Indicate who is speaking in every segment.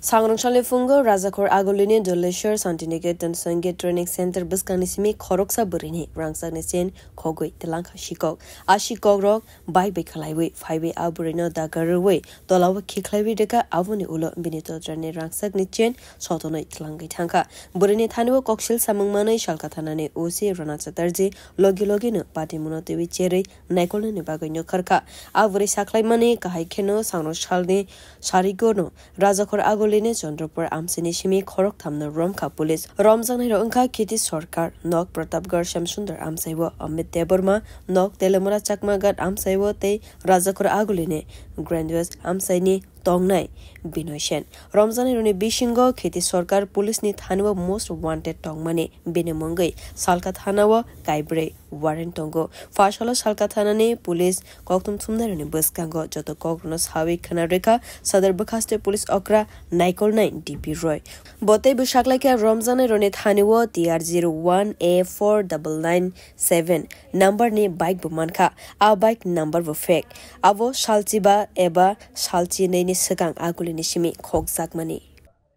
Speaker 1: Sangrangshale Fungo, Razakor Agolini, Doleshur, Santiniketan Sange Training Center, Buskanisimi, Koroksa Burini, Rangsagnesin, Kogwe, Telanka Shikok, Ashikog Rock, Bai Bekalaiwe, Five Alburino, Dagarwe, Dolawa Kiklavi Deka, Avoni Ulo, Benito Jane Rangsagnichin, Sotono Tlangi Tanka, Burini Tanu, Kokshil Samangmane, Shalkatanane, Usi, Ronatsa Tarzi, Logilogino, Patimunotevi Cherry, Nicolini Bagano Karka, Avuri Saklaimani, Kahaikeno, Sano Shalni, Sharigono, Razakor Agolini, Chandropur Amsini Shimi, Korok Tamna Romka Police, Ramzan Hironka, Kitty Sorkar, Nok Pratapgar Shamsundar Amsaiwa, Amit Deborma, Nok Telemura Chakmagat Amsaiwa, Te, Razakor Agoline, Grandiose Amsaini, Tongnai, Binoishen, Ramzan Hironi Bishingo, Kitty Sorkar, Police ni Thanawa most wanted Tongmani, Binemungai, Salkat Hanawa, Kaibre, Warren Tongo, Fashala Salkathanane, Police, Koktum Tumnerani Buskango, Joto Koknos Hawi Kanarika, Sadar Bakaste Police Okra, Nicol 9 DP Roy. Bote Bushaklaka Ramzan Ronit Haniwo, TR01A4997, number ne bike bumanka, our bike number were fake. Avo Shaltiba Eba Shalti Nani Sakang Agulinishimi, Kogzak money.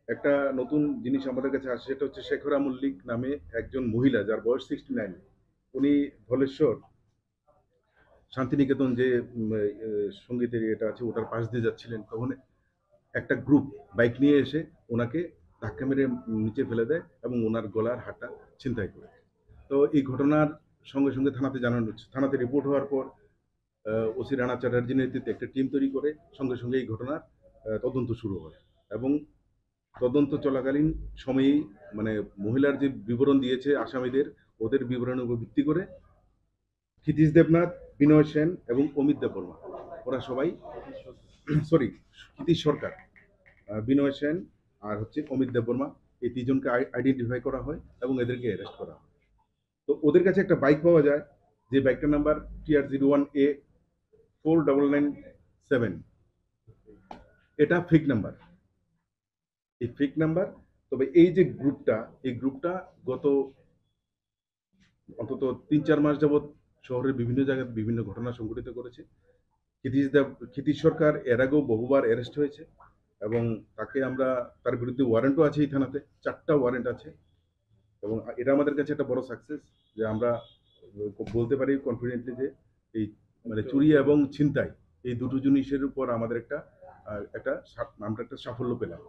Speaker 2: একটা নতুন জিনিস আমাদের কাছে আসে সেটা হচ্ছে শেখরা মল্লিক নামে একজন মহিলা যার বয়স 69 উনি ধলেশ্বর শান্তিনিকেতন যে সঙ্গীতের এটা আছে ওটার পাশ দিয়ে যাচ্ছিলেন তখন একটা গ্রুপ বাইক নিয়ে এসে ওনাকে ধাক্কা মেরে নিচে ফেলে দেয় এবং ওনার গলার হাড়টা ছিনতাই করে তো এই ঘটনার সঙ্গে সঙ্গে থানাতে জানানো হচ্ছে থানাতে রিপোর্ট হওয়ার পর ওসি রানা চ্যাটার্জির নেতৃত্বে একটা টিম তৈরি করে সঙ্গে সঙ্গে এই ঘটনার তদন্ত শুরু হয় এবং তদন্ত চলাকালীন সময়েই মানে মহিলার যে বিবরণ দিয়েছে আসামিদের ওদের বিবরণের উপর ভিত্তি করে ক্ষিতীশ দেবনাথ, বিনয় সেন এবং অমিত দেববর্মা ওরা সবাই ক্ষিতীশ সরকার, বিনয় সেন আর হচ্ছে অমিত দেববর্মা এই তিনজনকে আইডেন্টিফাই করা হয় এবং এদেরকে অ্যারেস্ট করা হয়। তো ওদের কাছে একটা বাইক পাওয়া যায় যে বাইকটার নাম্বার TR01A4997 এটা ফেক নাম্বার। এই ফেক নাম্বার তবে এই যে গ্রুপটা গত অন্তত ৩-৪ মাস যাবৎ শহরের বিভিন্ন জায়গায় বিভিন্ন ঘটনা সংঘটিত করেছে। ক্ষিতীশ সরকার এর আগেও বহুবার অ্যারেস্ট হয়েছে এবং তার বিরুদ্ধে ওয়ারেন্টও আছে এই থানাতে, 4টা ওয়ারেন্ট আছে এবং এটা আমাদের কাছে একটা বড় সাকসেস যে আমরা বলতে পারি কনফিডেন্টলি যে এই মানে চুরি এবং ছিনতাই এই দুটো জিনিসের উপর আমাদের একটা সাফল্য পেলাম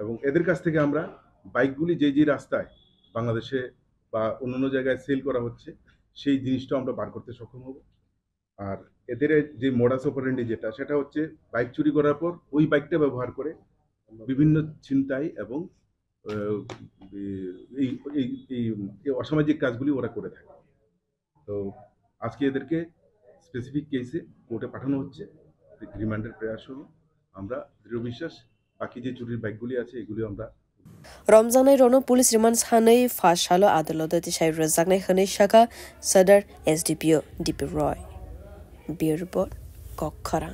Speaker 2: এবং এদের কাছ থেকে আমরা বাইকগুলি যে রাস্তায় বাংলাদেশে বা অন্যান্য জায়গায় সেল করা হচ্ছে সেই জিনিসটা আমরা বার করতে সক্ষম হব। আর এদের যে মোডাস অপারেন্ডি সেটা হচ্ছে বাইক চুরি করার পর ওই বাইকটা ব্যবহার করে বিভিন্ন ছিনতাই এবং এই অসামাজিক কাজগুলি ওরা করে থাকে। তো আজকে এদেরকে স্পেসিফিক কেসে কোর্টে পাঠানো হচ্ছে রিমান্ডের প্রয়াস হলো। আমরা দৃঢ় বিশ্বাস বাকি যে চুরির বাইকগুলি আছে এগুলি আমরা
Speaker 1: Ramzanai Rono Police Remand Hanai Fashalo Adalodati Shai Razaknai Hanai Shaka Sadar SDPO DP Roy. Beer report Kokara.